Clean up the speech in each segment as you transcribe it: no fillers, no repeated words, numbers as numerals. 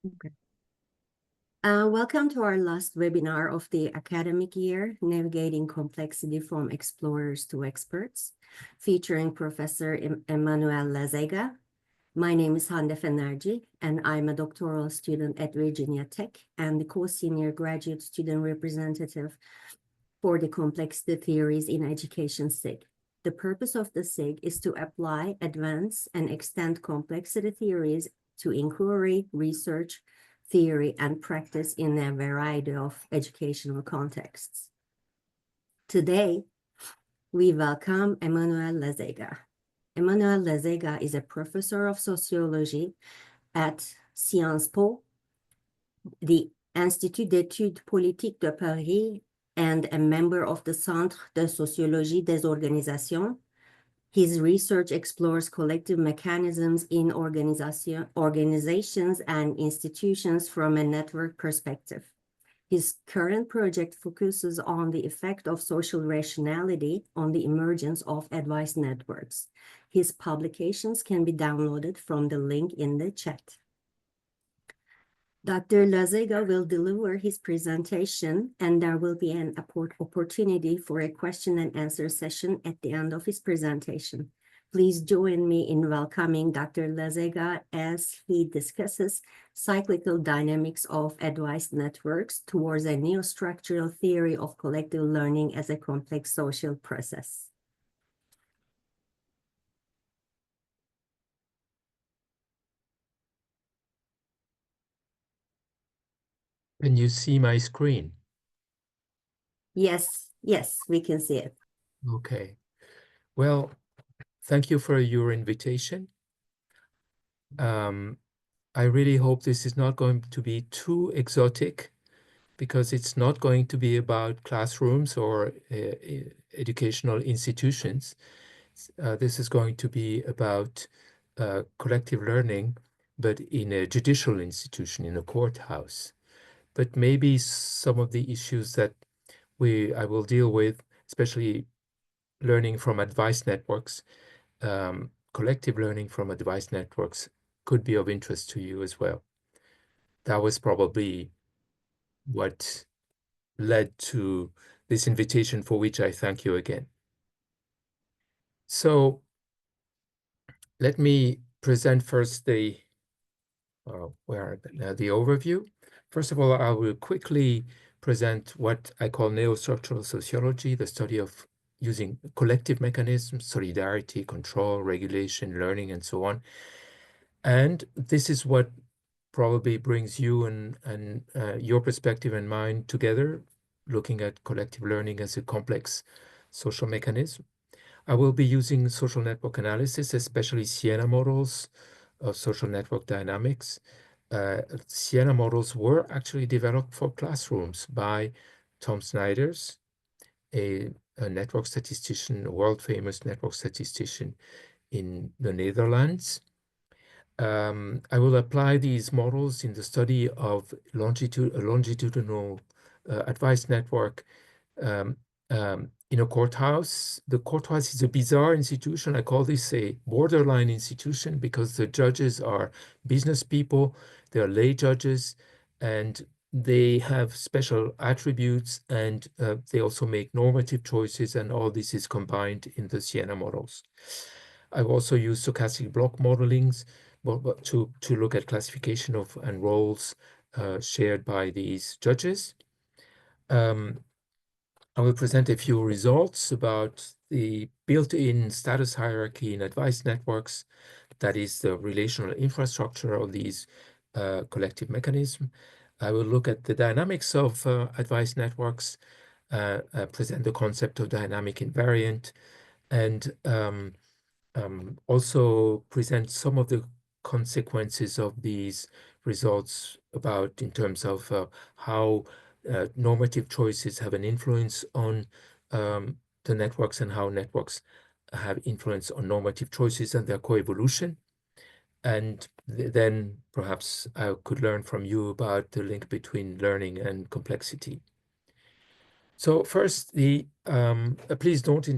Okay. Welcome to our last webinar of the academic year, Navigating Complexity from Explorers to Experts, featuring Professor Emmanuel Lazega. My name is Hande Fenerci, and I'm a doctoral student at Virginia Tech and the co-senior graduate student representative for the Complexity Theories in Education SIG. The purpose of the SIG is to apply, advance, and extend complexity theories to inquiry, research, theory, and practice in a variety of educational contexts. Today, we welcome Emmanuel Lazega. Emmanuel Lazega is a professor of sociology at Sciences Po, the Institut d'études politiques de Paris, and a member of the Centre de Sociologie des Organisations. His research explores collective mechanisms in organizations and institutions from a network perspective. His current project focuses on the effect of social rationality on the emergence of advice networks. His publications can be downloaded from the link in the chat. Dr. Lazega will deliver his presentation, and there will be an opportunity for a question and answer session at the end of his presentation. Please join me in welcoming Dr. Lazega as he discusses cyclical dynamics of advice networks towards a neo-structural theory of collective learning as a complex social process. Can you see my screen? Yes, we can see it. Okay. Well, thank you for your invitation. I really hope this is not going to be too exotic, because it's not going to be about classrooms or educational institutions. This is going to be about collective learning, but in a judicial institution, in a courthouse. But maybe some of the issues that I will deal with, especially learning from advice networks, collective learning from advice networks, could be of interest to you as well. That was probably what led to this invitation, for which I thank you again. So let me present first the overview. First of all, I will quickly present what I call neo-structural sociology, the study of using collective mechanisms, solidarity, control, regulation, learning, and so on. And this is what probably brings you and your perspective and mine together, looking at collective learning as a complex social mechanism. I will be using social network analysis, especially Siena models of social network dynamics. Siena models were actually developed for classrooms by Tom Snijders, a network statistician, a world-famous network statistician in the Netherlands. I will apply these models in the study of a longitudinal advice network in a courthouse. The courthouse is a bizarre institution. I call this a borderline institution because the judges are business people, they are lay judges, and they have special attributes, and they also make normative choices, and all this is combined in the Siena models. I've also used stochastic block modelings to look at classification of and roles shared by these judges. I will present a few results about the built-in status hierarchy in advice networks, that is the relational infrastructure of these collective mechanisms. I will look at the dynamics of advice networks, present the concept of dynamic invariant, and also present some of the consequences of these results in terms of how normative choices have an influence on the networks, and how networks have influence on normative choices and their coevolution. And then perhaps I could learn from you about the link between learning and complexity. So first, please don't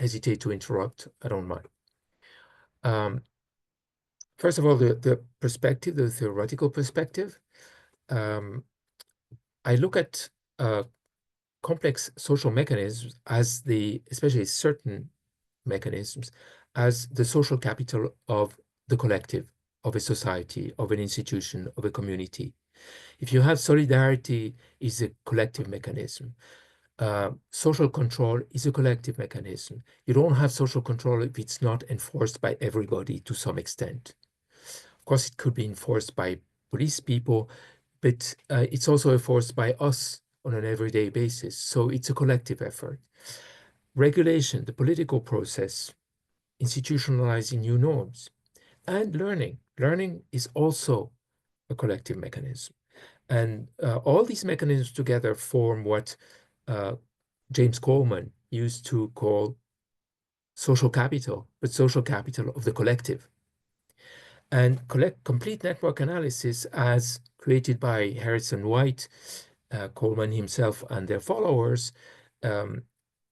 hesitate to interrupt. I don't mind. First of all, the perspective, the theoretical perspective. I look at complex social mechanisms as especially certain mechanisms, as the social capital of the collective, of a society, of an institution, of a community. If you have solidarity, is a collective mechanism. Social control is a collective mechanism. You don't have social control if it's not enforced by everybody to some extent. Of course, it could be enforced by police people, but it's also enforced by us on an everyday basis. So it's a collective effort. Regulation, the political process, institutionalizing new norms, and learning. Learning is also a collective mechanism. And all these mechanisms together form what James Coleman used to call social capital, but social capital of the collective. And complete network analysis, as created by Harrison White, Coleman himself, and their followers,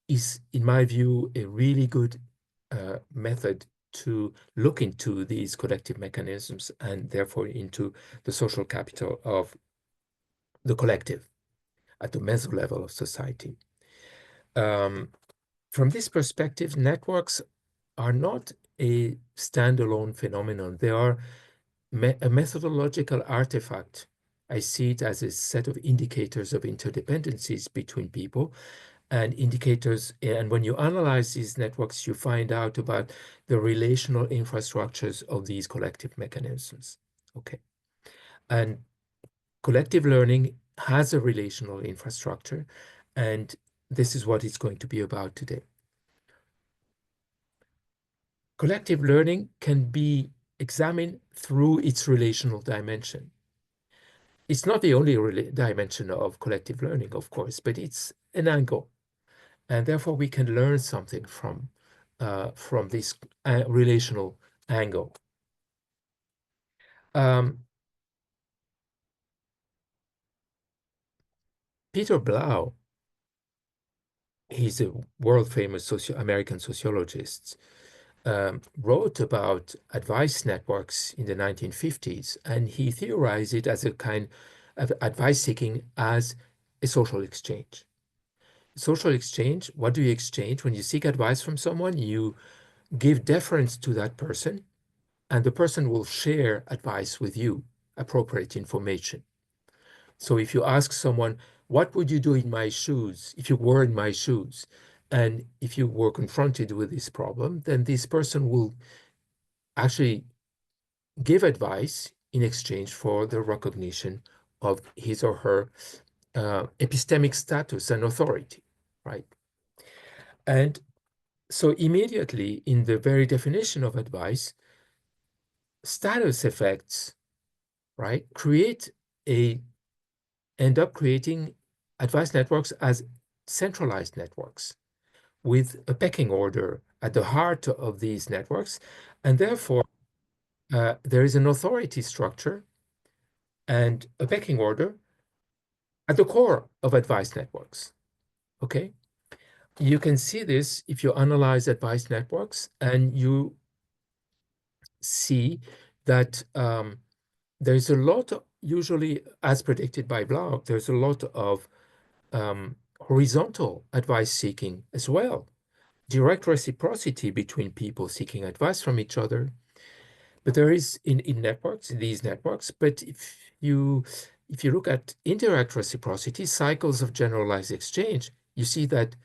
is, in my view, a really good method to look into these collective mechanisms and therefore into the social capital of the collective at the meso level of society. From this perspective, networks are not a standalone phenomenon. They are a methodological artifact. I see it as a set of indicators of interdependencies between people and indicators. And when you analyze these networks, you find out about the relational infrastructures of these collective mechanisms. Okay. And collective learning has a relational infrastructure, and this is what it's going to be about today. Collective learning can be examined through its relational dimension. It's not the only dimension of collective learning, of course, but it's an angle. And therefore, we can learn something from this relational angle. Peter Blau, he's a world-famous American sociologist, wrote about advice networks in the 1950s, and he theorized it as a kind of advice seeking as a social exchange. Social exchange, what do you exchange? When you seek advice from someone, you give deference to that person, and the person will share advice with you, appropriate information. So if you ask someone, what would you do in my shoes if you were in my shoes? And if you were confronted with this problem, then this person will actually give advice in exchange for the recognition of his or her epistemic status and authority, right? And so immediately in the very definition of advice, status effects, right, end up creating advice networks as centralized networks with a pecking order at the heart of these networks. And therefore, there is an authority structure and a pecking order at the core of advice networks. Okay? You can see this if you analyze advice networks, and you see that there's a lot of, usually as predicted by Blau, there's a lot of horizontal advice seeking as well. Direct reciprocity between people seeking advice from each other. But there is in networks, in these networks, but if you look at indirect reciprocity, cycles of generalized exchange, you see that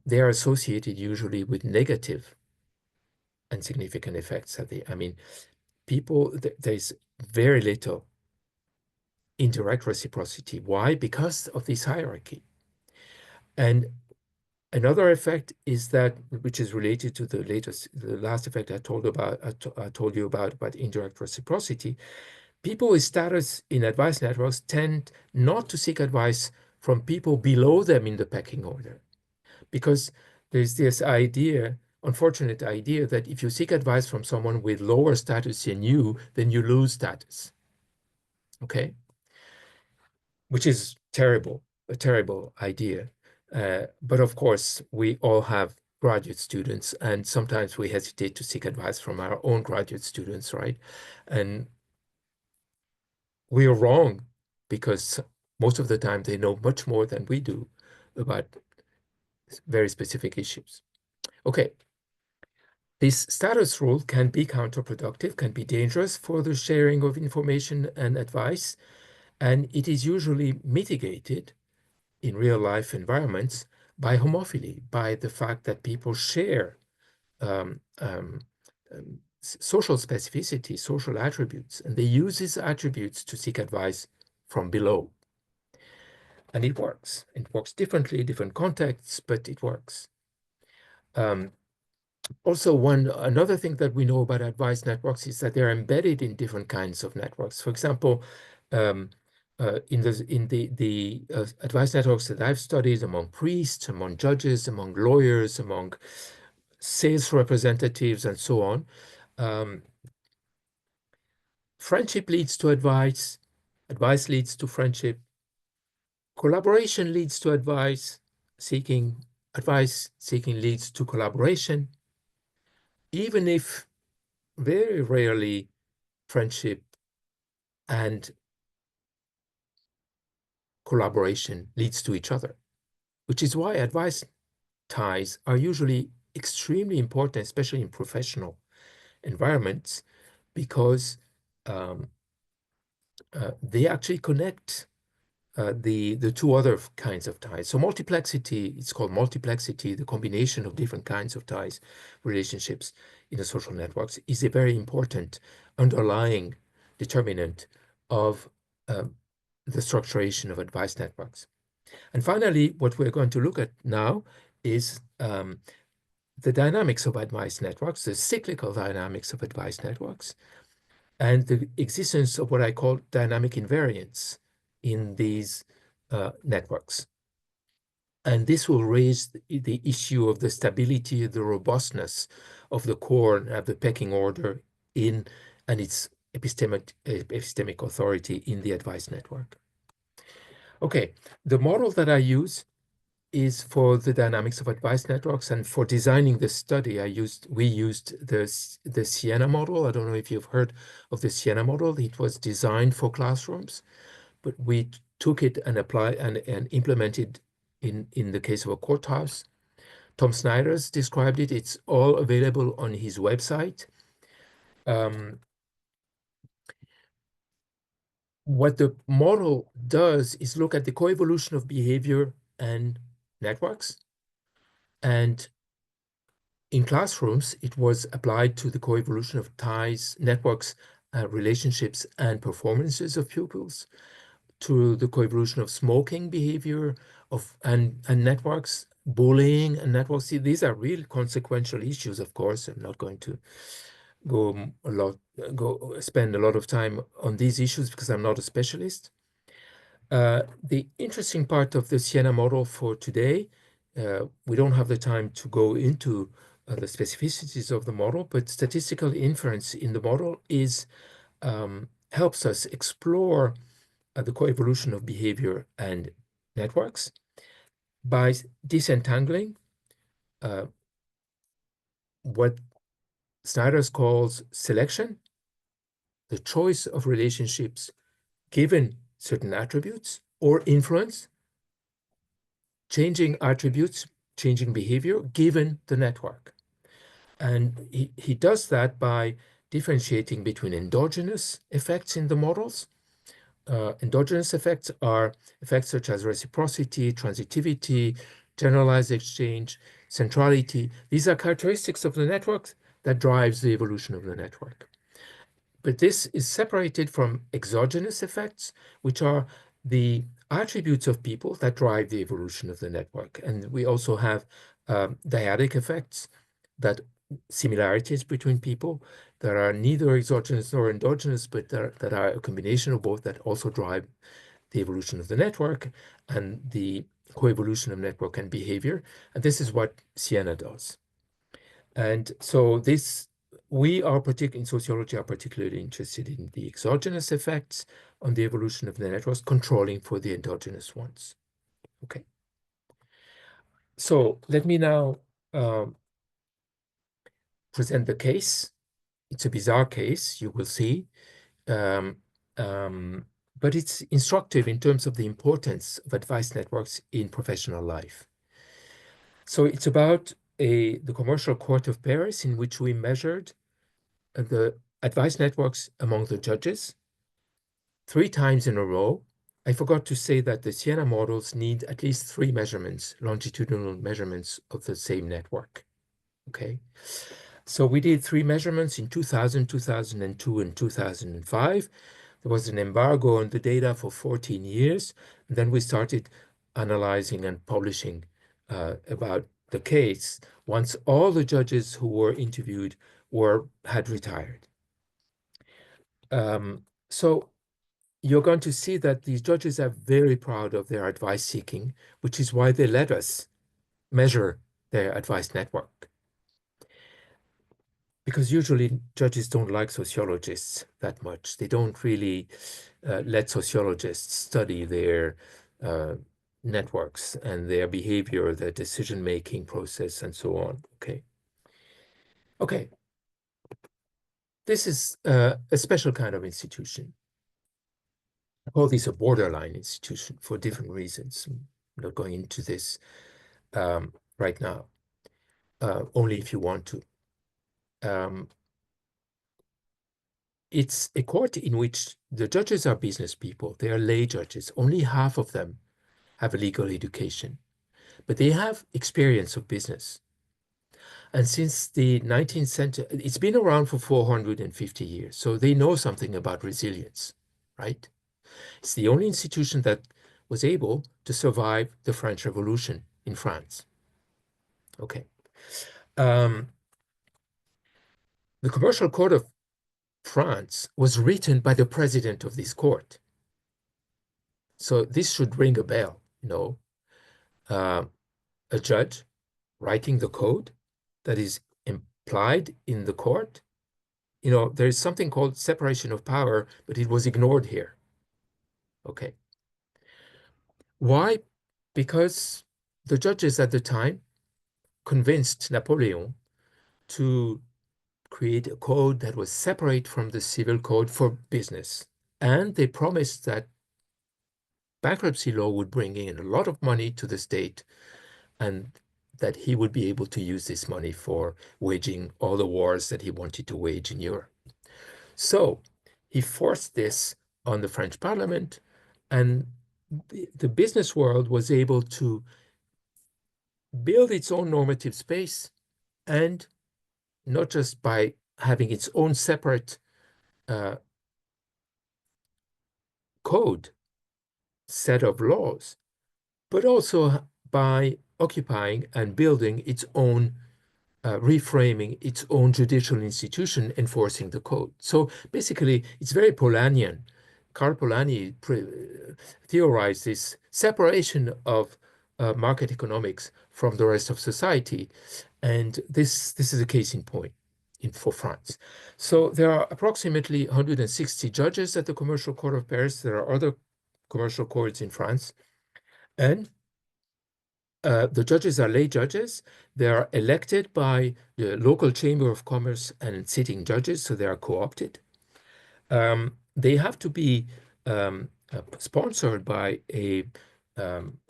they are associated usually with negative and significant effects. I mean, there's very little indirect reciprocity. Why? Because of this hierarchy. And another effect is that, which is related to the last effect I told you about indirect reciprocity. People with status in advice networks tend not to seek advice from people below them in the pecking order, because there's this unfortunate idea that if you seek advice from someone with lower status than you, then you lose status. Okay? Which is a terrible idea. But of course, we all have graduate students, and sometimes we hesitate to seek advice from our own graduate students, right? And we are wrong because most of the time they know much more than we do about very specific issues. Okay, this status rule can be counterproductive, can be dangerous for the sharing of information and advice, and it is usually mitigated in real life environments by homophily, by the fact that people share social specificity, social attributes, and they use these attributes to seek advice from below. And it works. It works differently in different contexts, but it works. Also, another thing that we know about advice networks is that they're embedded in different kinds of networks. For example, in the advice networks that I've studied among priests, among judges, among lawyers, among sales representatives, and so on, friendship leads to advice, advice leads to friendship, collaboration leads to advice seeking leads to collaboration, even if very rarely friendship and collaboration leads to each other, which is why advice ties are usually extremely important, especially in professional environments, because they actually connect the two other kinds of ties. So multiplexity, it's called multiplexity, the combination of different kinds of ties, relationships in the social networks is a very important underlying determinant of the structuration of advice networks. And finally, what we're going to look at now is the dynamics of advice networks, the cyclical dynamics of advice networks, and the existence of what I call dynamic invariance in these networks. And this will raise the issue of the stability, the robustness of the core, of the pecking order and its epistemic authority in the advice network. Okay, the model that I use is for the dynamics of advice networks, and for designing the study, we used the Siena model. I don't know if you've heard of the Siena model. It was designed for classrooms, but we took it and applied and implemented in the case of a courthouse. Tom Snyder's described it. It's all available on his website. What the model does is look at the coevolution of behavior and networks. And in classrooms, it was applied to the coevolution of ties, networks, relationships, and performances of pupils, to the coevolution of smoking behavior and networks, bullying and networks. See, these are really consequential issues, of course. I'm not going to spend a lot of time on these issues because I'm not a specialist. The interesting part of the Siena model for today, we don't have the time to go into the specificities of the model, but statistical inference in the model helps us explore the coevolution of behavior and networks by disentangling what Snyder's calls selection, the choice of relationships given certain attributes, or influence, changing attributes, changing behavior given the network. And he does that by differentiating between endogenous effects in the models. Endogenous effects are effects such as reciprocity, transitivity, generalized exchange, centrality. These are characteristics of the network that drives the evolution of the network. But this is separated from exogenous effects, which are the attributes of people that drive the evolution of the network. And we also have dyadic effects, that similarities between people that are neither exogenous nor endogenous, but that are a combination of both, that also drive the evolution of the network and the coevolution of network and behavior. And this is what Siena does. And so we are in sociology are particularly interested in the exogenous effects on the evolution of the networks, controlling for the endogenous ones. Okay. So let me now um, present the case. It's a bizarre case, you will see. Um, um, but it's instructive in terms of the importance of advice networks in professional life. So it's about the Commercial Court of Paris, in which we measured the advice networks among the judges 3 times in a row. I forgot to say that the Siena models need at least 3 measurements, longitudinal measurements of the same network. Okay. So we did 3 measurements in 2000, 2002, and 2005. There was an embargo on the data for 14 years. And then we started analyzing and publishing about the case once all the judges who were interviewed had retired. So you're going to see that these judges are very proud of their advice seeking, which is why they let us measure their advice network. Because usually judges don't like sociologists that much. They don't really let sociologists study their networks and their behavior, their decision-making process, and so on. Okay. This is a special kind of institution. I call this a borderline institution for different reasons. I'm not going into this right now, only if you want to. It's a court in which the judges are business people. They are lay judges. Only half of them have a legal education, but they have experience of business. And since the 19th century, it's been around for 450 years. So they know something about resilience, right? It's the only institution that was able to survive the French Revolution in France. Okay. The Commercial Court of France was written by the president of this court. So this should ring a bell, a judge writing the code that is implied in the court. There is something called separation of power, but it was ignored here. Okay. Why? Because the judges at the time convinced Napoleon to create a code that was separate from the civil code for business. And they promised that bankruptcy law would bring in a lot of money to the state and that he would be able to use this money for waging all the wars that he wanted to wage in Europe. So he forced this on the French Parliament, and the business world was able to build its own normative space, and not just by having its own separate code set of laws, but also by occupying and building its own, reframing its own judicial institution enforcing the code. So basically, it's very Polanyian. Karl Polanyi theorized this separation of market economics from the rest of society. And this is a case in point for France. So there are approximately 160 judges at the Commercial Court of Paris. There are other commercial courts in France. And the judges are lay judges. They are elected by the local chamber of commerce and sitting judges, so they are co-opted. They have to be sponsored by a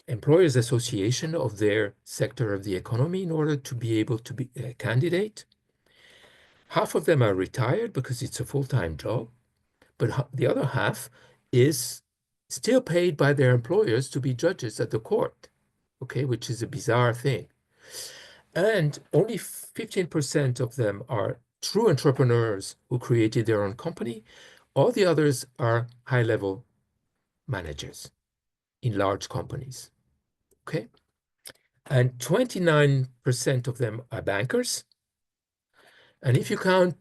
employers association of their sector of the economy in order to be able to be a candidate. Half of them are retired because it's a full-time job, but the other half is still paid by their employers to be judges at the court, okay, which is a bizarre thing. And only 15% of them are true entrepreneurs who created their own company. All the others are high-level managers in large companies, okay? And 29% of them are bankers. And if you count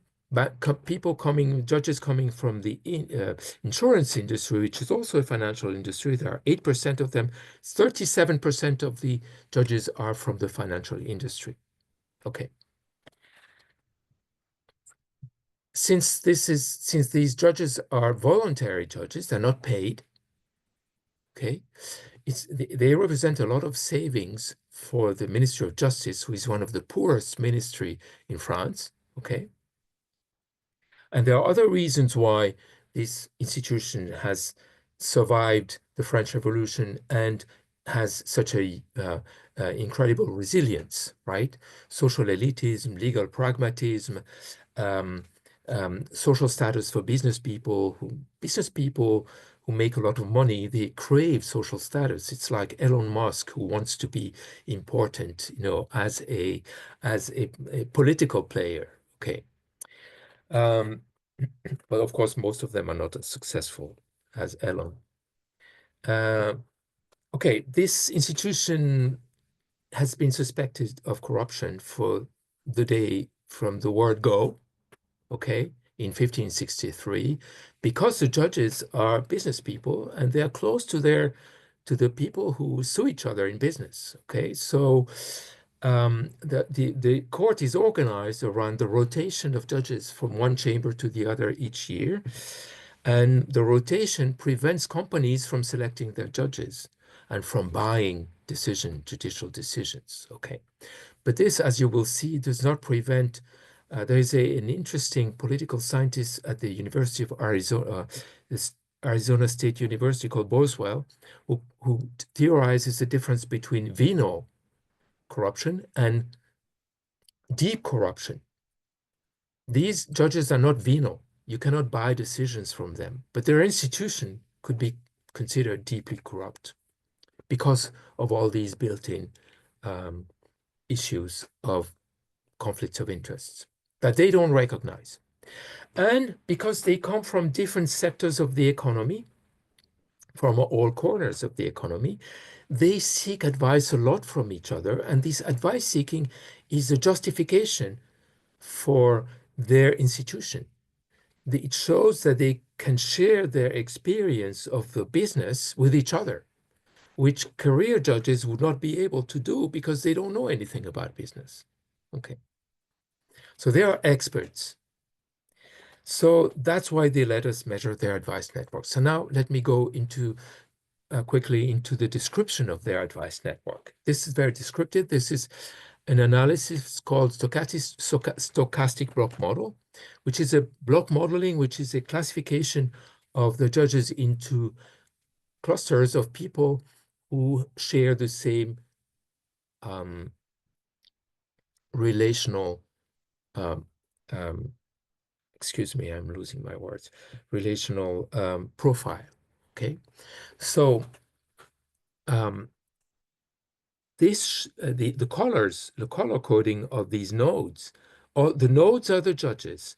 judges coming from the insurance industry, which is also a financial industry, there are 8% of them. 37% of the judges are from the financial industry. Okay. Since these judges are voluntary judges, they're not paid. Okay, they represent a lot of savings for the Ministry of Justice, who is one of the poorest ministry in France, okay? And there are other reasons why this institution has survived the French Revolution and has such a incredible resilience, right? Social elitism, legal pragmatism, um, social status for business people who make a lot of money, they crave social status. It's like Elon Musk, who wants to be important, as a political player. Okay. Um, but of course, most of them are not as successful as Elon. Uh, okay, this institution has been suspected of corruption from the word go, okay, in 1563, because the judges are business people and they are close to the people who sue each other in business. Okay, so the court is organized around the rotation of judges from one chamber to the other each year, and the rotation prevents companies from selecting their judges and from buying judicial decisions. Okay, but this, as you will see, does not prevent. There is an interesting political scientist at the University of Arizona, this Arizona State University, called Boswell, who theorizes the difference between venal corruption and deep corruption. These judges are not venal. You cannot buy decisions from them, but their institution could be considered deeply corrupt because of all these built-in issues of conflicts of interests that they don't recognize. And because they come from different sectors of the economy, from all corners of the economy, they seek advice a lot from each other. And this advice seeking is a justification for their institution. It shows that they can share their experience of the business with each other, which career judges would not be able to do because they don't know anything about business. Okay. So they are experts. So that's why they let us measure their advice network. So now let me go quickly into the description of their advice network. This is very descriptive. This is an analysis called stochastic block model, which is a block modeling, which is a classification of the judges into clusters of people who share the same relational, um, um, excuse me, I'm losing my words, relational profile. Okay, so the color coding of these nodes, the nodes are the judges.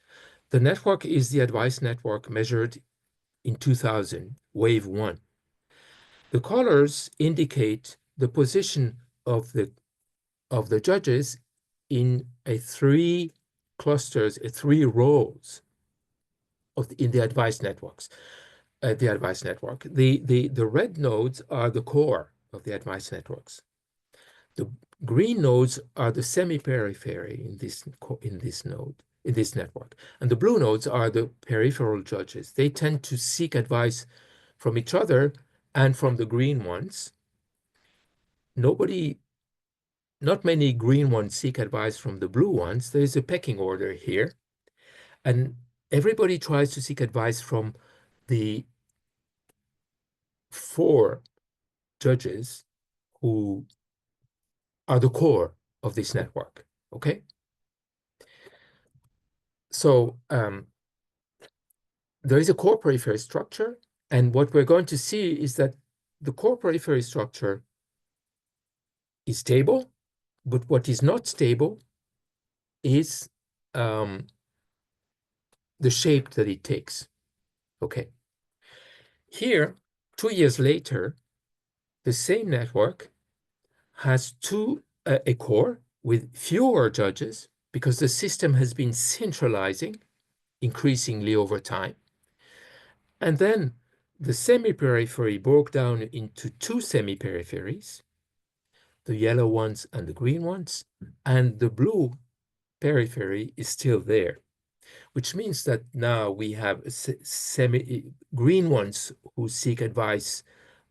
The network is the advice network measured in 2000, wave one. The colors indicate the position of the judges in three clusters, three rows in the advice networks. The advice network. The red nodes are the core of the advice networks. The green nodes are the semi-periphery in this network. And the blue nodes are the peripheral judges. They tend to seek advice from each other and from the green ones. Not many green ones seek advice from the blue ones. There is a pecking order here. And everybody tries to seek advice from the 4 judges who are the core of this network, okay? So there is a core periphery structure, and what we're going to see is that the core periphery structure is stable, but what is not stable is the shape that it takes, okay? Here, 2 years later, the same network has a core with fewer judges because the system has been centralizing increasingly over time. And then the semi-periphery broke down into 2 semi-peripheries, the yellow ones and the green ones, and the blue periphery is still there, which means that now we have green ones who seek advice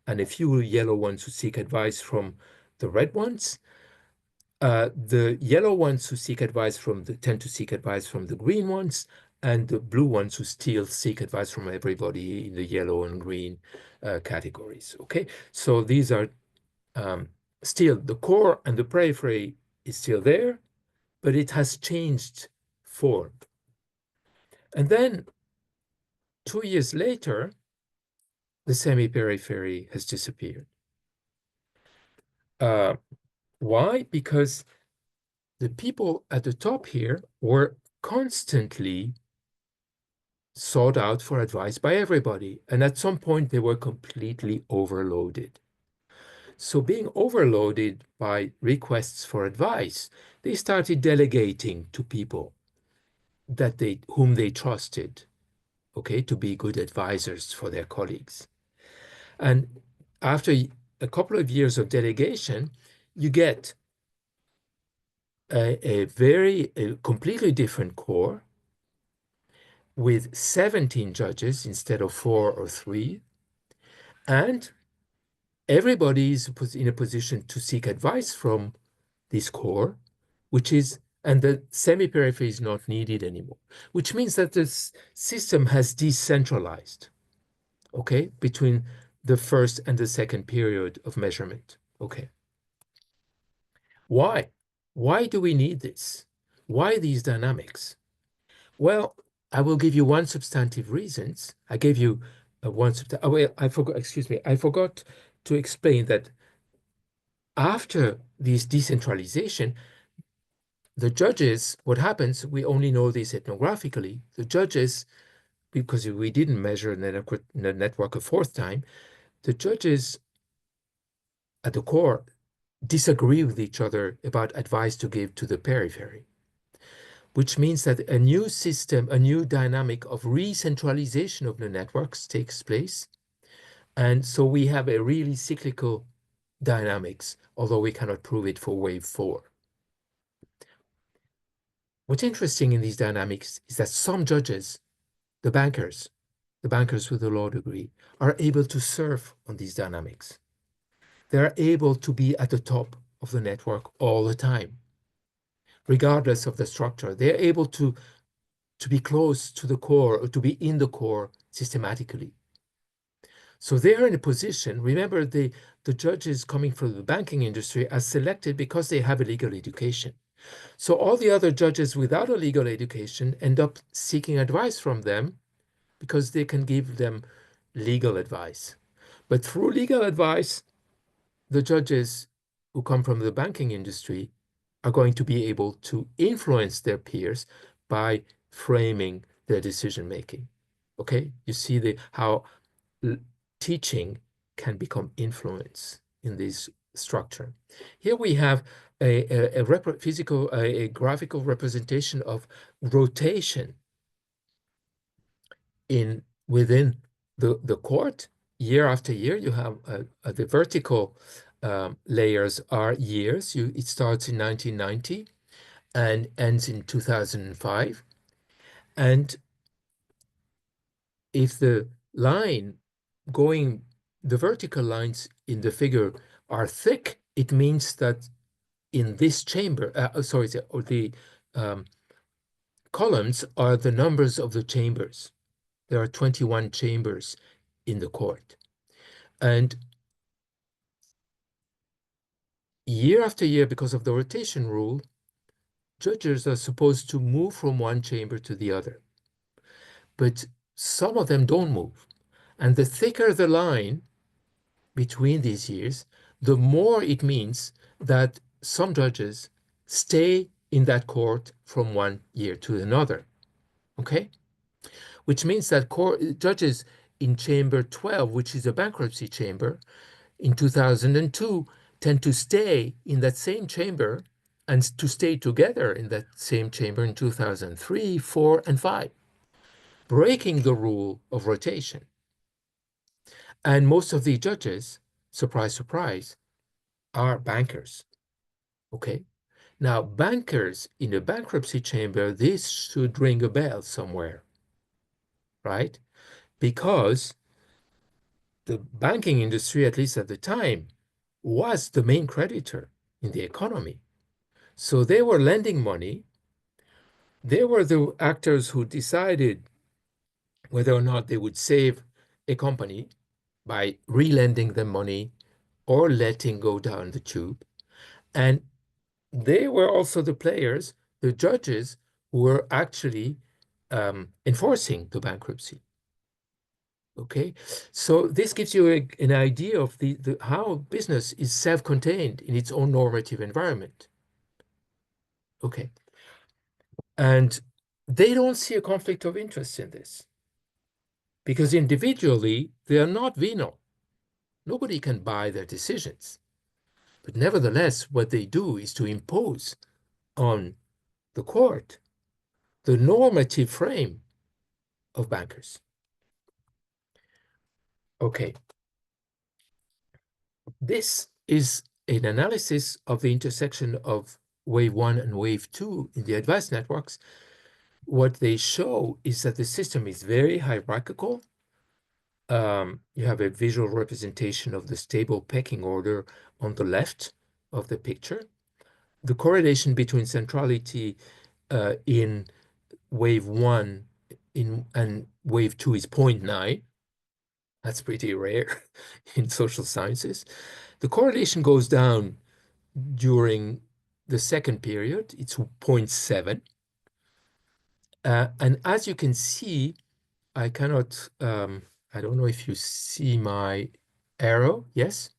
and a few yellow ones who seek advice from the red ones. The yellow ones who seek advice tend to seek advice from the green ones, and the blue ones who still seek advice from everybody in the yellow and green categories. Okay, so these are um, still the core, and the periphery is still there, but it has changed form. And then 2 years later, the semi-periphery has disappeared. Uh, why? Because the people at the top here were constantly sought out for advice by everybody. And at some point, they were completely overloaded. So being overloaded by requests for advice, they started delegating to people whom they trusted, okay, to be good advisors for their colleagues. And after a couple of years of delegation, you get a completely different core with 17 judges instead of 4 or 3, and everybody is in a position to seek advice from this core, and the semi-periphery is not needed anymore, which means that this system has decentralized, okay, between the first and the second period of measurement. Okay. Why? Why do we need this? Why these dynamics? Well, I will give you one substantive reasons. I gave you one substantive. Oh, well, I forgot, excuse me, I forgot to explain that after this decentralization, the judges, what happens, we only know this ethnographically. The judges, because we didn't measure the network a fourth time, the judges at the core disagree with each other about advice to give to the periphery, which means that a new system, a new dynamic of re-centralization of the networks takes place. And so we have a really cyclical dynamics, although we cannot prove it for wave 4. What's interesting in these dynamics is that some judges, the bankers with a law degree, are able to surf on these dynamics. They're able to be at the top of the network all the time, regardless of the structure. They're able to be close to the core or to be in the core systematically. So they are in a position, remember the judges coming from the banking industry are selected because they have a legal education. So all the other judges without a legal education end up seeking advice from them because they can give them legal advice. But through legal advice, the judges who come from the banking industry are going to be able to influence their peers by framing their decision making. Okay, you see how teaching can become influence in this structure. Here we have a graphical representation of rotation within the court. Year after year, you have the vertical layers are years. It starts in 1990 and ends in 2005. And if the vertical lines in the figure are thick, it means that in this chamber, the um, columns are the numbers of the chambers. There are 21 chambers in the court. And year after year, because of the rotation rule, judges are supposed to move from one chamber to the other. But some of them don't move. And the thicker the line between these years, the more it means that some judges stay in that court from one year to another. Okay? Which means that judges in Chamber 12, which is a bankruptcy chamber, in 2002 tend to stay in that same chamber and to stay together in that same chamber in 2003, 4, and 5, breaking the rule of rotation. And most of the judges, surprise, surprise, are bankers. Okay. Now, bankers in a bankruptcy chamber, this should ring a bell somewhere, right? Because the banking industry, at least at the time, was the main creditor in the economy. So they were lending money. They were the actors who decided whether or not they would save a company by re-lending them money or letting go down the tube. And they were also the players, the judges, who were actually enforcing the bankruptcy. Okay, so this gives you an idea of how business is self-contained in its own normative environment. Okay, and they don't see a conflict of interest in this because individually they are not venal. Nobody can buy their decisions. But nevertheless, what they do is to impose on the court the normative frame of bankers. Okay, this is an analysis of the intersection of wave 1 and wave 2 in the advanced networks. What they show is that the system is very hierarchical. You have a visual representation of the stable pecking order on the left of the picture. The correlation between centrality in wave 1 and wave 2 is 0.9. That's pretty rare in social sciences. The correlation goes down during the second period. It's 0.7. And as you can see, I cannot, I don't know if you see my arrow. Yes?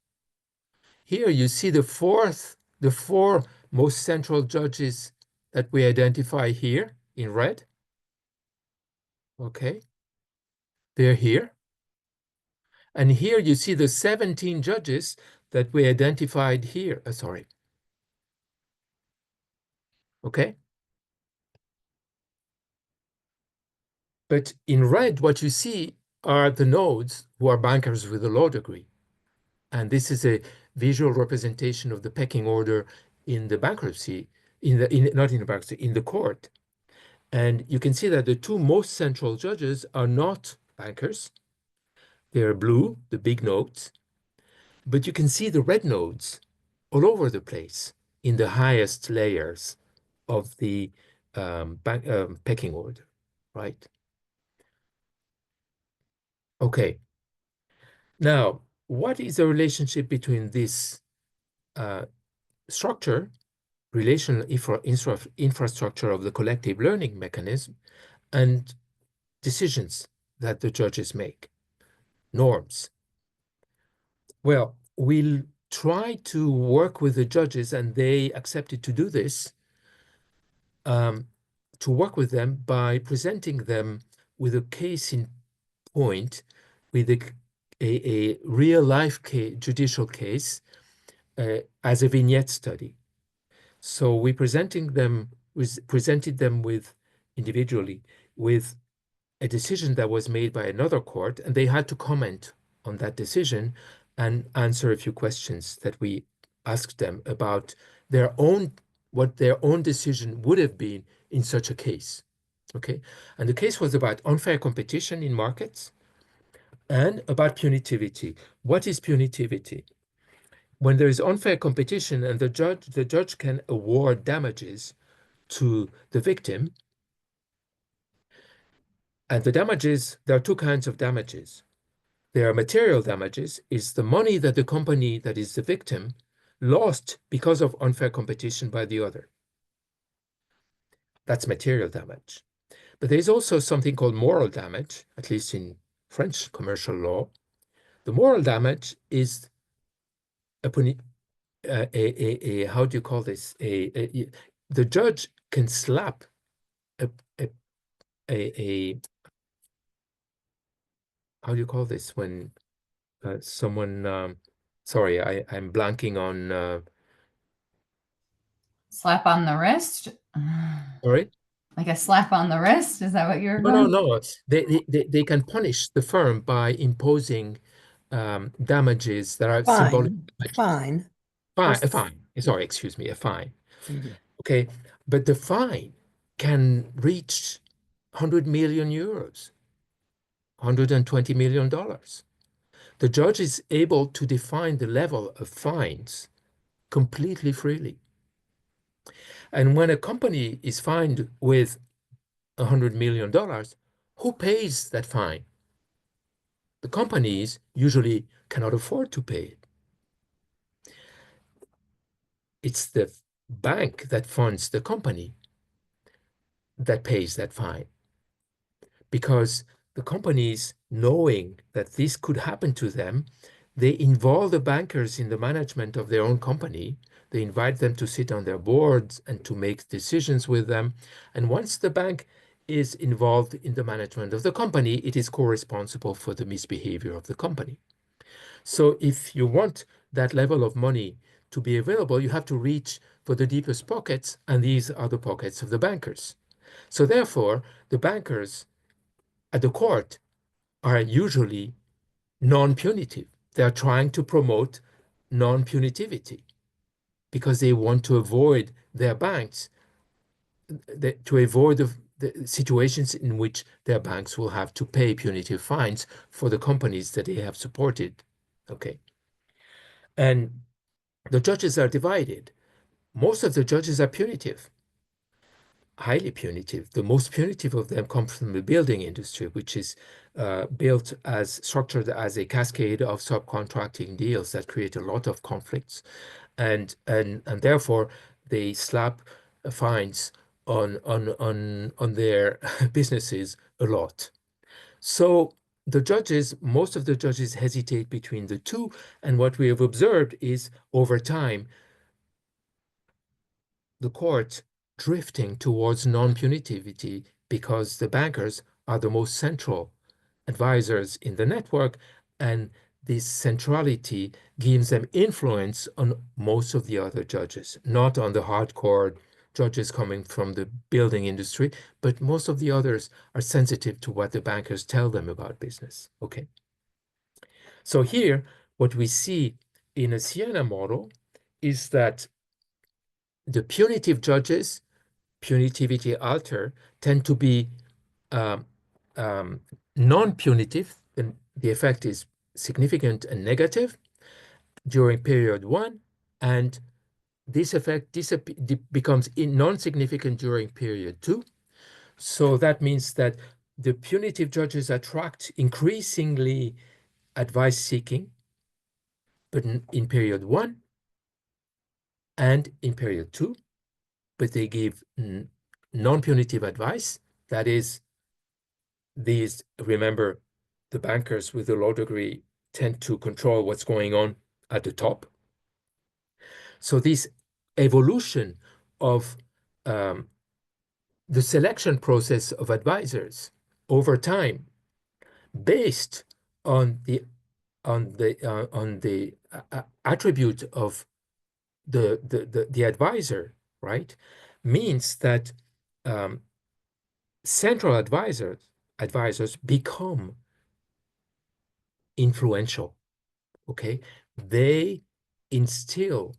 Here you see the four most central judges that we identify here in red. Okay. They're here. And here you see the 17 judges that we identified here. Sorry. Okay. But in red, what you see are the nodes who are bankers with a law degree. And this is a visual representation of the pecking order in the bankruptcy, not in the bankruptcy, in the court. And you can see that the two most central judges are not bankers. They're blue, the big nodes. But you can see the red nodes all over the place in the highest layers of the pecking order, right? Okay. Now, what is the relationship between this structure, relational infrastructure of the collective learning mechanism, and decisions that the judges make, norms? Well, we'll try to work with the judges, and they accepted to do this, to work with them by presenting them with a case in point, with a real-life judicial case as a vignette study. So we presented them with individually with a decision that was made by another court, and they had to comment on that decision and answer a few questions that we asked them about what their own decision would have been in such a case. Okay, and the case was about unfair competition in markets and about punitivity. What is punitivity? When there is unfair competition and the judge can award damages to the victim, and the damages, there are two kinds of damages. There are material damages, is the money that the company that is the victim lost because of unfair competition by the other. That's material damage. But there's also something called moral damage, at least in French commercial law. The moral damage is how do you call this? The judge can slap a, a, a how do you call this when someone, sorry, I'm blanking on, Slap on the wrist? sorry? Like a slap on the wrist? Is that what you're No, going? no. They can punish the firm by imposing damages that are symbolic. Fine. A fine. Sorry, excuse me, a fine. Mhm. Okay, but the fine can reach 100 million euros, $120 million. The judge is able to define the level of fines completely freely. And when a company is fined with $100 million, who pays that fine? The companies usually cannot afford to pay it. It's the bank that funds the company that pays that fine, because the companies, knowing that this could happen to them, they involve the bankers in the management of their own company. They invite them to sit on their boards and to make decisions with them. And once the bank is involved in the management of the company, it is co-responsible for the misbehavior of the company. So if you want that level of money to be available, you have to reach for the deepest pockets, and these are the pockets of the bankers. So therefore, the bankers at the court are usually non-punitive. They are trying to promote non-punitivity because they want to avoid their banks, to avoid the situations in which their banks will have to pay punitive fines for the companies that they have supported. Okay. And the judges are divided. Most of the judges are punitive, highly punitive. The most punitive of them comes from the building industry, which is structured as a cascade of subcontracting deals that create a lot of conflicts, and therefore they slap fines on their businesses a lot. So most of the judges hesitate between the two, and what we have observed is over time the court drifting towards non-punitivity because the bankers are the most central advisors in the network, and this centrality gives them influence on most of the other judges, not on the hardcore judges coming from the building industry, but most of the others are sensitive to what the bankers tell them about business. Okay. So here, what we see in a Siena model is that the punitive judges, punitivity alter, tend to be um, non-punitive, and the effect is significant and negative during period 1, and this effect becomes non-significant during period 2. So that means that the punitive judges attract increasingly advice seeking, but in period 1 and in period 2, but they give non-punitive advice. That is, remember, the bankers with the law degree tend to control what's going on at the top. So this evolution of the selection process of advisors over time, based on the attribute of the advisor, right, means that central advisors become influential. Okay, they instill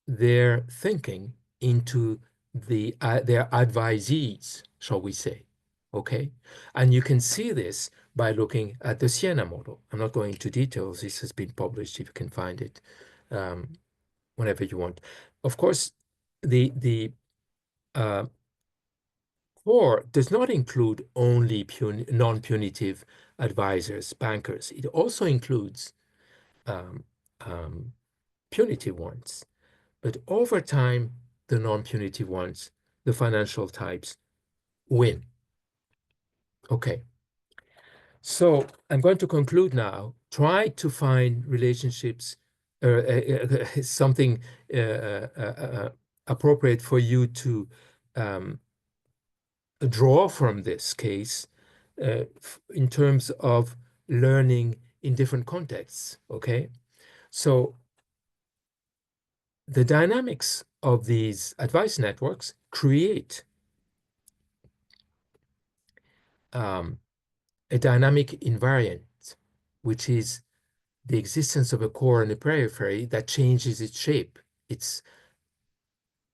their thinking into their advisees, shall we say. Okay, and you can see this by looking at the Siena model. I'm not going into details. This has been published if you can find it whenever you want. Of course, the core does not include only non-punitive advisors, bankers. It also includes um, punitive ones. But over time, the non-punitive ones, the financial types, win. Okay. So I'm going to conclude now. Try to find relationships, something appropriate for you to draw from this case in terms of learning in different contexts. Okay. So the dynamics of these advice networks create a dynamic invariant, which is the existence of a core and a periphery that changes its shape. Its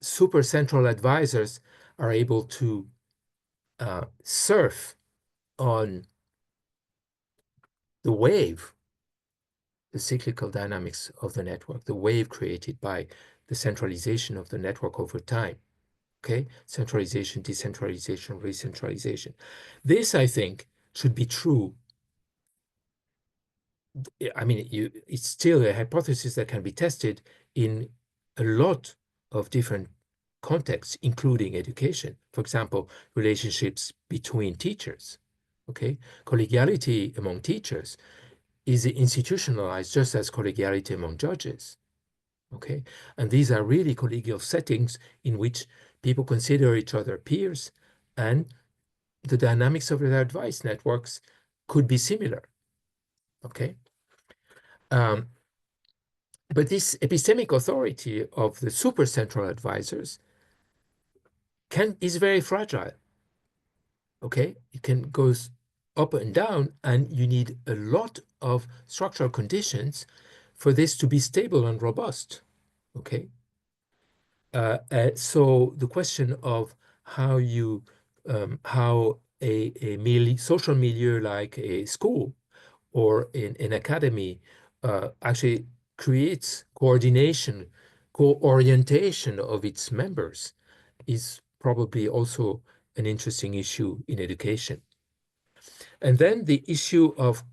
supercentral advisors are able to surf on the wave, the cyclical dynamics of the network, the wave created by the centralization of the network over time. Okay, centralization, decentralization, re-centralization. This, I think, should be true. I mean, it's still a hypothesis that can be tested in a lot of different contexts, including education. For example, relationships between teachers. Okay, collegiality among teachers is institutionalized just as collegiality among judges. Okay, and these are really collegial settings in which people consider each other peers, and the dynamics of their advice networks could be similar. Okay. But this epistemic authority of the supercentral advisors is very fragile. Okay, it can go up and down, and you need a lot of structural conditions for this to be stable and robust. Okay, so the question of how you how a social milieu like a school or in an academy actually creates coordination, co-orientation of its members is probably also an interesting issue in education. And then the issue of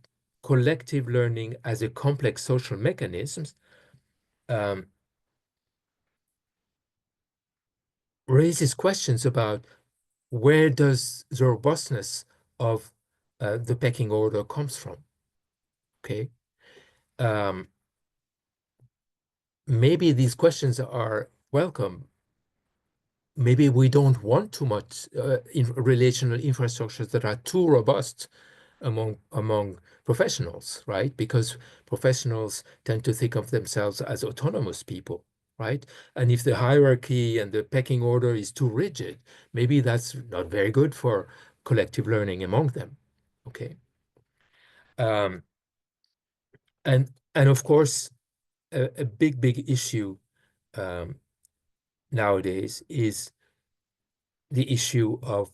collective learning as a complex social mechanisms raises questions about where does the robustness of the pecking order comes from. Okay. Maybe these questions are welcome. Maybe we don't want too much relational infrastructures that are too robust among professionals, right? Because professionals tend to think of themselves as autonomous people, right? And if the hierarchy and the pecking order is too rigid, maybe that's not very good for collective learning among them, okay? And of course, a big issue nowadays is the issue of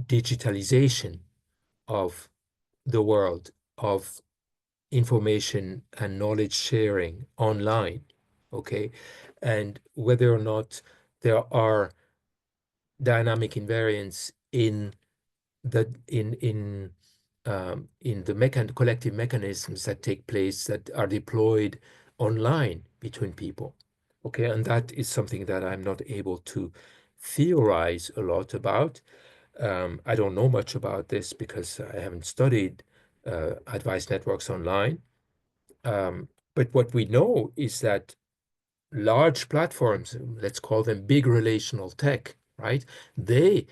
digitalization of the world, of information and knowledge sharing online, okay? And whether or not there are dynamic invariants in the collective mechanisms that take place that are deployed online between people. Okay, and that is something that I'm not able to theorize a lot about. I don't know much about this because I haven't studied advice networks online. But what we know is that large platforms, let's call them big relational tech, right? They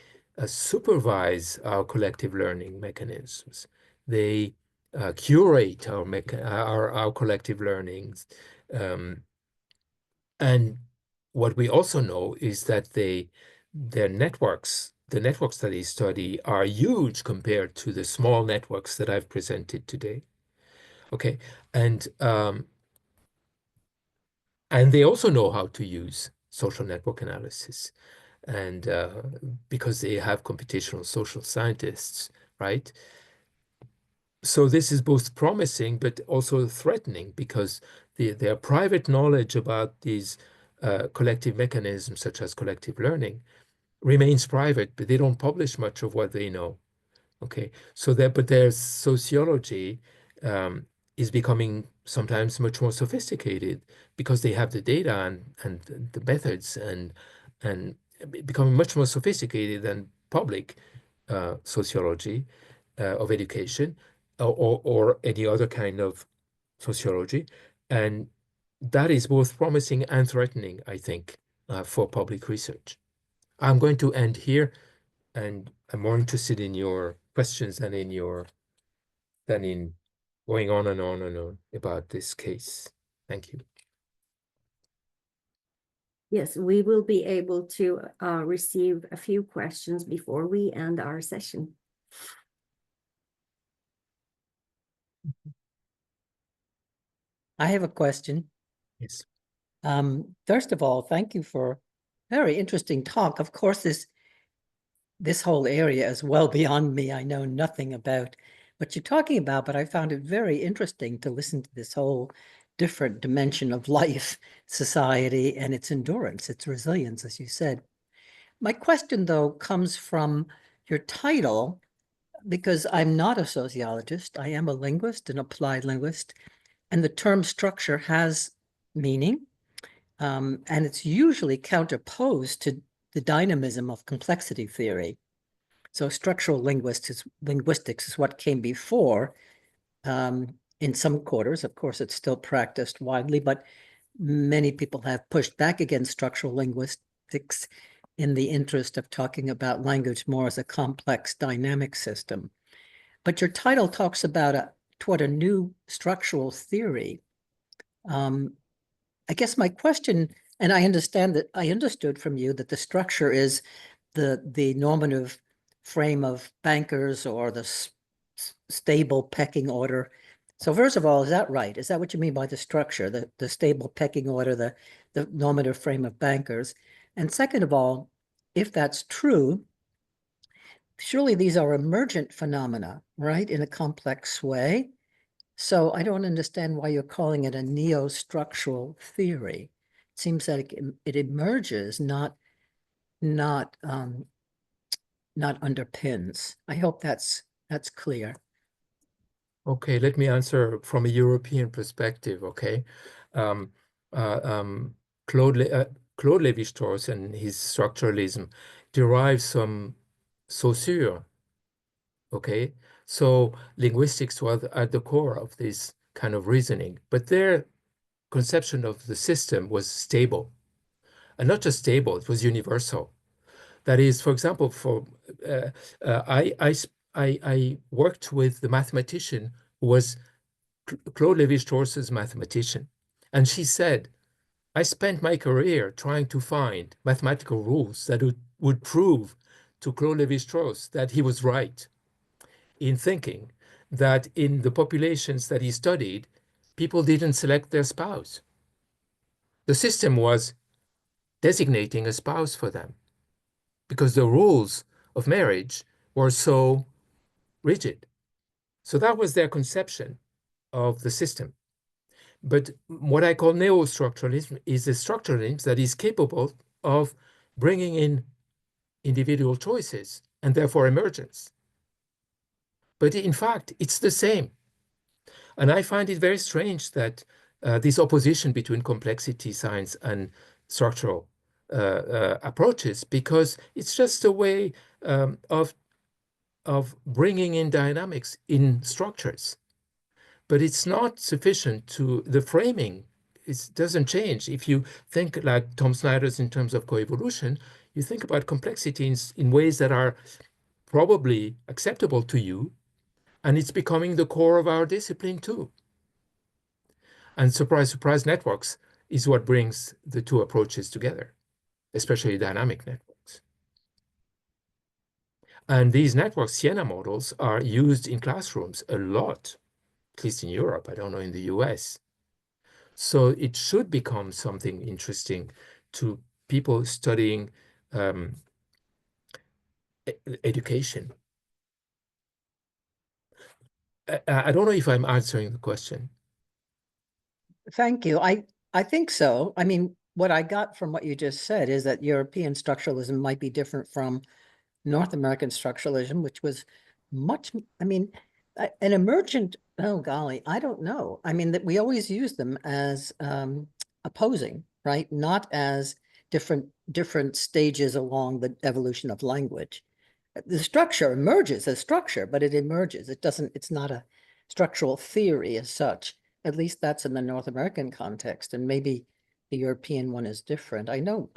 supervise our collective learning mechanisms. They curate our collective learnings. And what we also know is that their networks, the networks that they study, are huge compared to the small networks that I've presented today. Okay, and they also know how to use social network analysis, and because they have computational social scientists, right? So this is both promising but also threatening, because their private knowledge about these collective mechanisms, such as collective learning, remains private, but they don't publish much of what they know. Okay, so but their sociology is becoming sometimes much more sophisticated because they have the data and the methods and becoming much more sophisticated than public sociology of education or any other kind of sociology. And that is both promising and threatening, I think, for public research. I'm going to end here, and I'm more interested in your questions than in going on and on and on about this case. Thank you. Yes, we will be able to receive a few questions before we end our session. I have a question. Yes. First of all, thank you for a very interesting talk. Of course, this whole area is well beyond me. I know nothing about what you're talking about, but I found it very interesting to listen to this whole different dimension of life, society, and its endurance, its resilience, as you said. My question, though, comes from your title, because I'm not a sociologist. I am a linguist, an applied linguist, and the term structure has meaning, and it's usually counterposed to the dynamism of complexity theory. So structural linguistics is what came before. In some quarters, of course, it's still practiced widely, but many people have pushed back against structural linguistics in the interest of talking about language more as a complex dynamic system. But your title talks about toward a new structural theory. I guess my question, and I understood from you that the structure is the normative frame of bankers or the stable pecking order. So first of all, is that right? Is that what you mean by the structure, the stable pecking order, the normative frame of bankers? And second of all, if that's true, surely these are emergent phenomena, right, in a complex way. So I don't understand why you're calling it a neo-structural theory. It seems that it emerges, not underpins. I hope that's clear. Okay, let me answer from a European perspective, okay? Um, Claude Lévi-Strauss and his structuralism derives from Saussure, okay? So linguistics was at the core of this kind of reasoning, but their conception of the system was stable. And not just stable, it was universal. That is, for example, I worked with the mathematician who was Claude Lévi-Strauss's mathematician, and she said, I spent my career trying to find mathematical rules that would prove to Claude Lévi-Strauss that he was right in thinking that in the populations that he studied, people didn't select their spouse. The system was designating a spouse for them because the rules of marriage were so rigid. So that was their conception of the system. But what I call neo-structuralism is a structuralism that is capable of bringing in individual choices and therefore emergence. But in fact, it's the same. And I find it very strange that this opposition between complexity science and structural approaches, because it's just a way of bringing in dynamics in structures. But it's not sufficient to the framing. It doesn't change. If you think like Tom Snyder's in terms of coevolution, you think about complexity in ways that are probably acceptable to you, and it's becoming the core of our discipline too. And surprise, surprise, networks is what brings the two approaches together, especially dynamic networks. And these network Siena models are used in classrooms a lot, at least in Europe. I don't know in the US. So it should become something interesting to people studying education. I don't know if I'm answering the question. Thank you. I think so. I mean, what I got from what you just said is that European structuralism might be different from North American structuralism, which was much, I mean, an emergent, oh golly, I don't know. I mean, that we always use them as opposing, right? Not as different stages along the evolution of language. The structure emerges as structure, but it emerges. It's not a structural theory as such. At least that's in the North American context, and maybe the European one is different. I know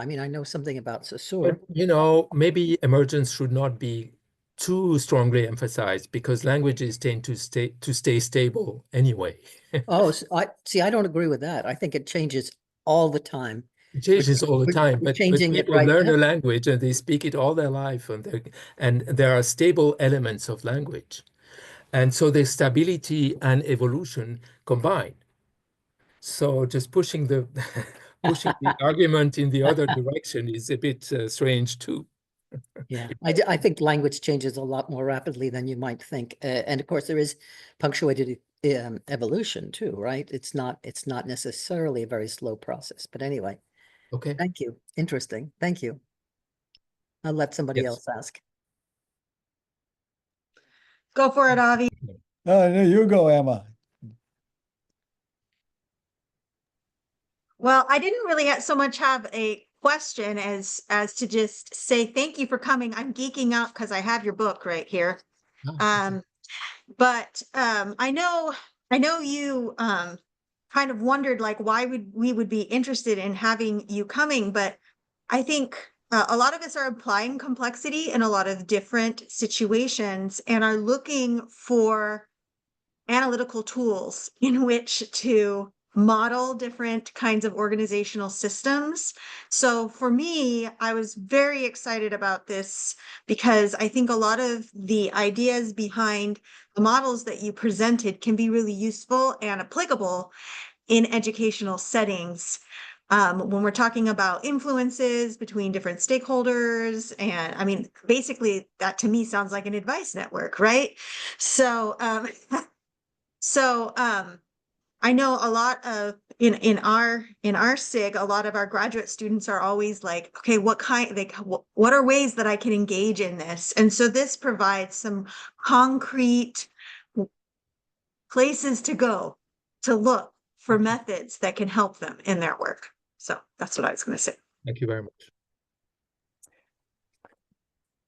something about Saussure. But, maybe emergence should not be too strongly emphasized because languages tend to stay stable anyway. Oh, so I don't agree with that. I think it changes all the time. It changes all the time, We're but changing it people right learn now. a language and they speak it all their life, and there are stable elements of language. And so the stability and evolution combine. So just pushing the pushing the argument in the other direction is a bit strange too. Yeah, I think language changes a lot more rapidly than you might think. And of course, there is punctuated evolution too, right? It's not necessarily a very slow process. But anyway, Okay. thank you. Interesting. Thank you. I'll let somebody Yes. else ask. Go for it, Avi. No, you go, Emma. Well, I didn't really so much have a question as to just say thank you for coming. I'm geeking out because I have your book right here. Oh, But I know you kind of wondered like why we would be interested in having you coming, but I think a lot of us are applying complexity in a lot of different situations and are looking for analytical tools in which to model different kinds of organizational systems. So for me, I was very excited about this because I think a lot of the ideas behind the models that you presented can be really useful and applicable in educational settings. When we're talking about influences between different stakeholders, and I mean, basically that to me sounds like an advice network, right? So, I know a lot of in our SIG, a lot of our graduate students are always like, okay, what are ways that I can engage in this? And so this provides some concrete places to go to look for methods that can help them in their work. So that's what I was going to say. thank you very much.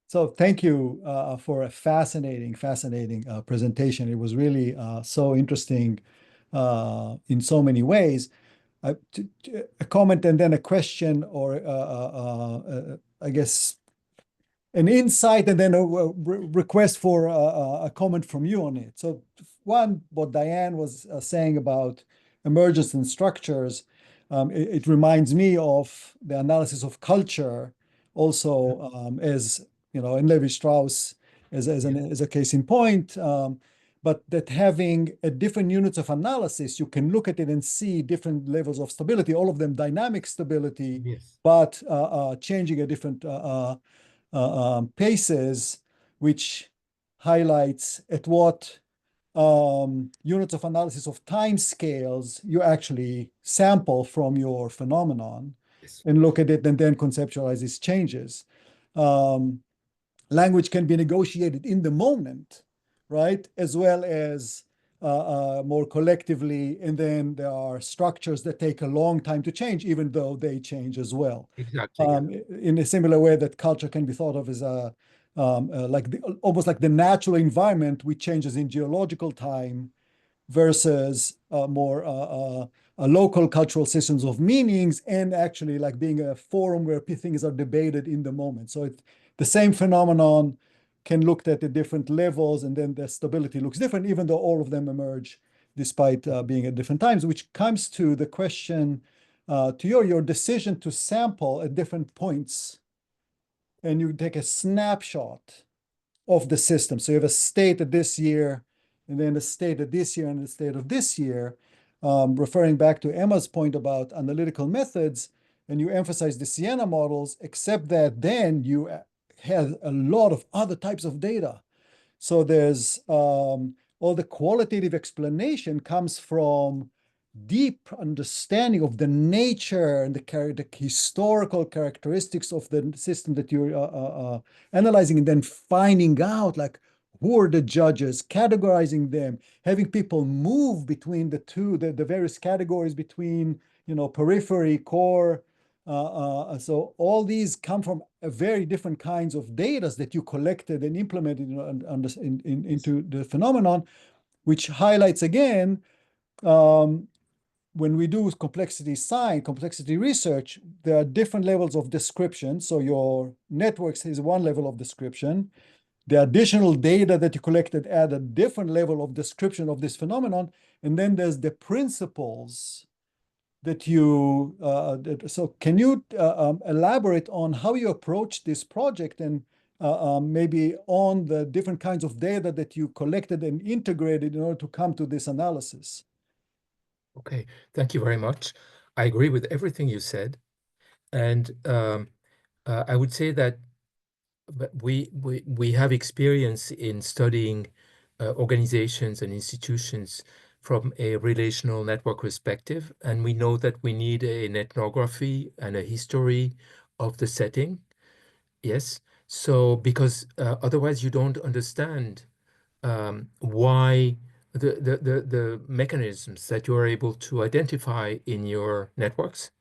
So thank you for a fascinating presentation. It was really so interesting in so many ways. A comment and then a question, or I guess an insight and then a request for a comment from you on it. So one, what Diane was saying about emergence and structures, it reminds me of the analysis of culture also, as you know, in Levi-Strauss as a case in point. But that having a different units of analysis, you can look at it and see different levels of stability, all of them dynamic stability, Yes. but changing at different paces, which highlights at what units of analysis of time scales you actually sample from your phenomenon Yes. and look at it and then conceptualize these changes. Language can be negotiated in the moment, right? As well as more collectively. And then there are structures that take a long time to change, even though they change as well. Exactly. In a similar way that culture can be thought of as almost like the natural environment, which changes in geological time, versus more local cultural systems of meanings, and actually like being a forum where things are debated in the moment. So the same phenomenon can looked at different levels, and then the stability looks different, even though all of them emerge despite being at different times, which comes to the question to your decision to sample at different points, and you take a snapshot of the system. So you have a state of this year, and then a state of this year, and a state of this year, referring back to Emma's point about analytical methods, and you emphasize the Siena models, except that then you have a lot of other types of data. So there's all the qualitative explanation comes from deep understanding of the nature and the historical characteristics of the system that you're analyzing, and then finding out like who are the judges, categorizing them, having people move between the various categories between, periphery, core. So all these come from a very different kinds of data that you collected and implemented into the phenomenon, which highlights again, when we do complexity research, there are different levels of description. So your networks is one level of description. The additional data that you collected add a different level of description of this phenomenon. And then there's the principles that you, so can you elaborate on how you approach this project, and maybe on the different kinds of data that you collected and integrated in order to come to this analysis? Okay, thank you very much. I agree with everything you said. And I would say that but we have experience in studying organizations and institutions from a relational network perspective, and we know that we need an ethnography and a history of the setting. Yes, so because otherwise you don't understand why the mechanisms that you are able to identify in your networks.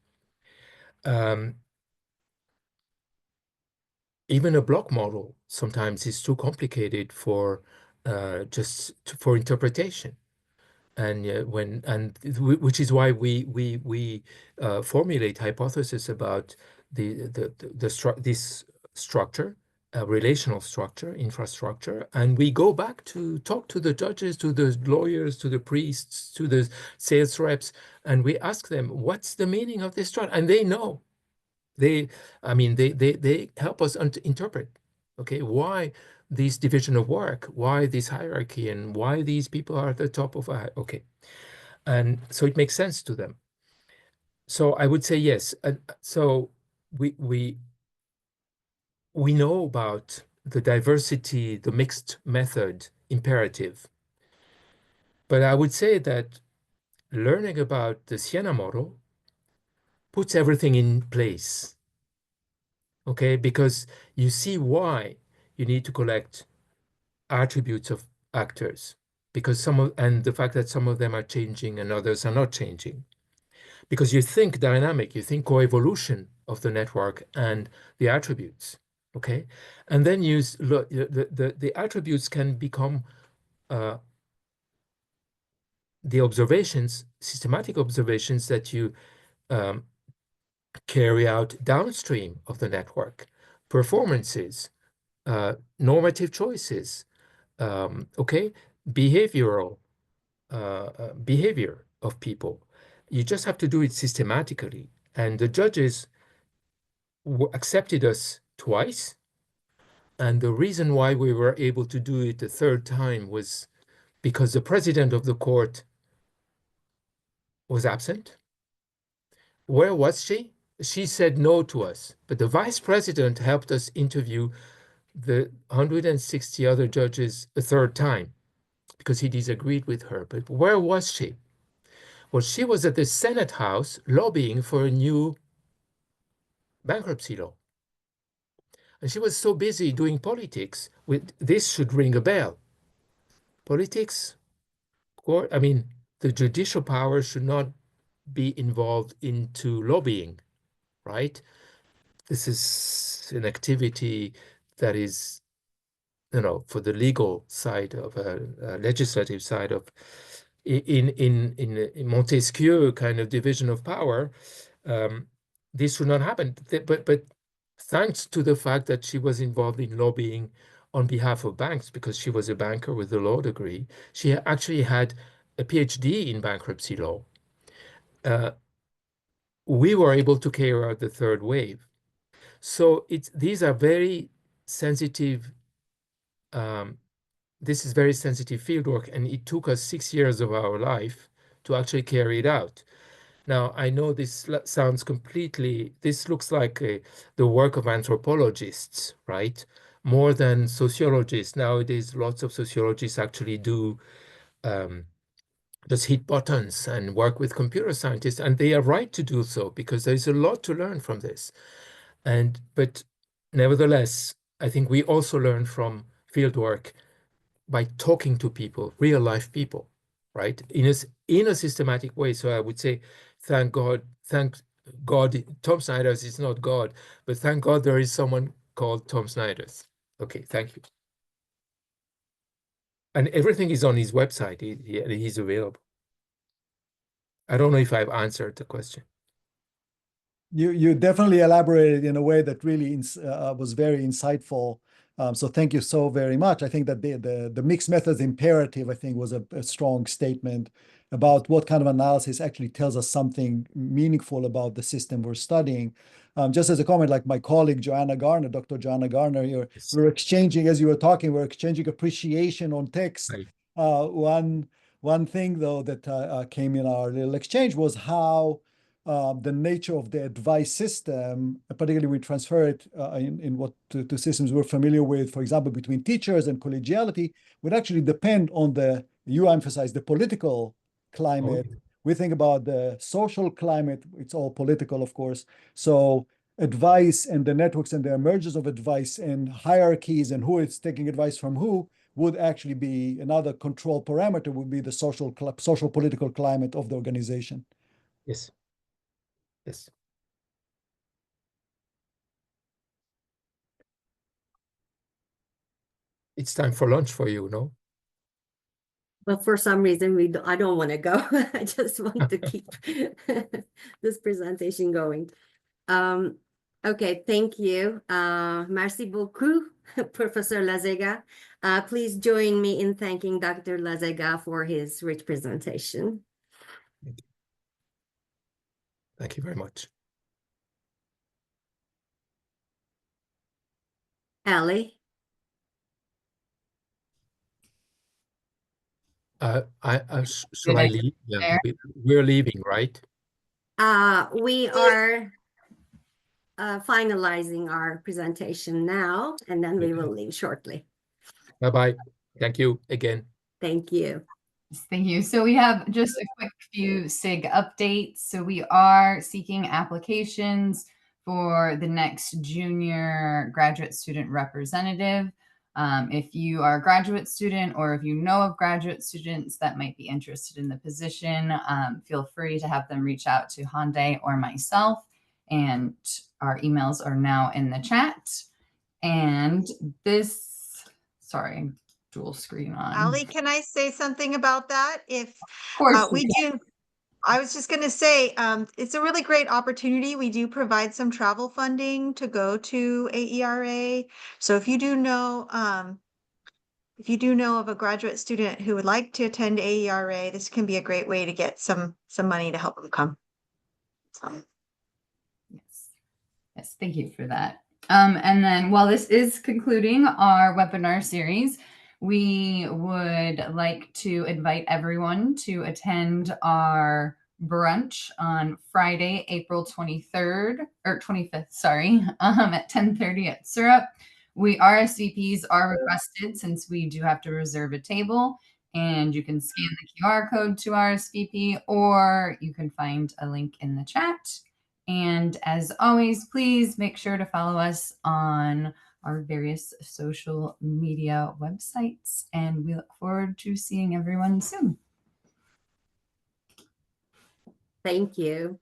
Even a block model sometimes is too complicated for for interpretation, and which is why we formulate hypotheses about this structure, relational structure, infrastructure, and we go back to talk to the judges, to the lawyers, to the priests, to the sales reps, and we ask them, what's the meaning of this structure? And they know. They help us interpret, okay, why this division of work, why this hierarchy, and why these people are at the top of okay. And so it makes sense to them. So I would say yes. So we know about the diversity, the mixed method imperative. But I would say that learning about the Siena model puts everything in place. Okay, because you see why you need to collect attributes of actors, because and the fact that some of them are changing and others are not changing. Because you think dynamic, you think coevolution of the network and the attributes. Okay, and then the attributes can become the observations, systematic observations that you carry out downstream of the network, performances, normative choices, okay, behavioral behavior of people. You just have to do it systematically. And the judges accepted us twice. And the reason why we were able to do it a third time was because the president of the court was absent. Where was she? She said no to us, but the vice president helped us interview the 160 other judges a third time because he disagreed with her. But where was she? Well, she was at the Senate House lobbying for a new bankruptcy law. And she was so busy doing politics, this should ring a bell. Politics, I mean, the judicial power should not be involved into lobbying, right? This is an activity that is, for the legal side of legislative side of in Montesquieu kind of division of power, this should not happen. But thanks to the fact that she was involved in lobbying on behalf of banks, because she was a banker with a law degree, she actually had a PhD in bankruptcy law. We were able to carry out the third wave. So these are very sensitive. This is very sensitive fieldwork, and it took us 6 years of our life to actually carry it out. Now, I know this sounds this looks like the work of anthropologists, right? More than sociologists. Nowadays, lots of sociologists actually do just hit buttons and work with computer scientists, and they are right to do so because there's a lot to learn from this. But nevertheless, I think we also learn from fieldwork by talking to people, real life people, right? In a systematic way. So I would say, thank God, Tom Snijders is not God, but thank God there is someone called Tom Snijders. Okay, thank you. And everything is on his website. He's available. I don't know if I've answered the question. You definitely elaborated in a way that really was very insightful. So thank you so very much. I think that the mixed methods imperative, I think, was a strong statement about what kind of analysis actually tells us something meaningful about the system we're studying. Just as a comment, like my colleague Joanna Garner, Dr. Joanna Garner, we're exchanging, as you were talking, we're exchanging appreciation on text. Right. One thing, though, that came in our little exchange was how the nature of the advice system, particularly we transfer it in what to systems we're familiar with, for example, between teachers and collegiality, would actually depend on you emphasize the political climate. We think about the social climate, it's all political, of course. So advice and the networks and the emergence of advice and hierarchies and who is taking advice from who would actually be another control parameter, would be the social political climate of the organization. Yes. Yes. It's time for lunch for you, no? But for some reason, I don't want to go. I just want to keep this presentation going. Okay, thank you. Merci beaucoup, Professor Lazega. Please join me in thanking Dr. Lazega for his rich presentation. Thank you very much. Ali? Shall I leave? Yeah, we're leaving, right? We are finalizing our presentation now, and then we will leave shortly. Bye-bye. Thank you again. Thank you. Thank you. So we have just a quick few SIG updates. So we are seeking applications for the next junior graduate student representative. If you are a graduate student or if you know of graduate students that might be interested in the position, feel free to have them reach out to Hande or myself. And our emails are now in the chat. And this, sorry, dual screen on. Ali, can I say something about that? If Of course, we do, I was just going to say, it's a really great opportunity. We do provide some travel funding to go to AERA. So if you do know of a graduate student who would like to attend AERA, this can be a great way to get some money to help them come. So. Yes, thank you for that. And then while this is concluding our webinar series, we would like to invite everyone to attend our brunch on Friday, April 23rd or 25th, sorry, at 10:30 at Syrup. RSVPs are requested since we do have to reserve a table, and you can scan the QR code to RSVP, or you can find a link in the chat. And as always, please make sure to follow us on our various social media websites, and we look forward to seeing everyone soon. Thank you.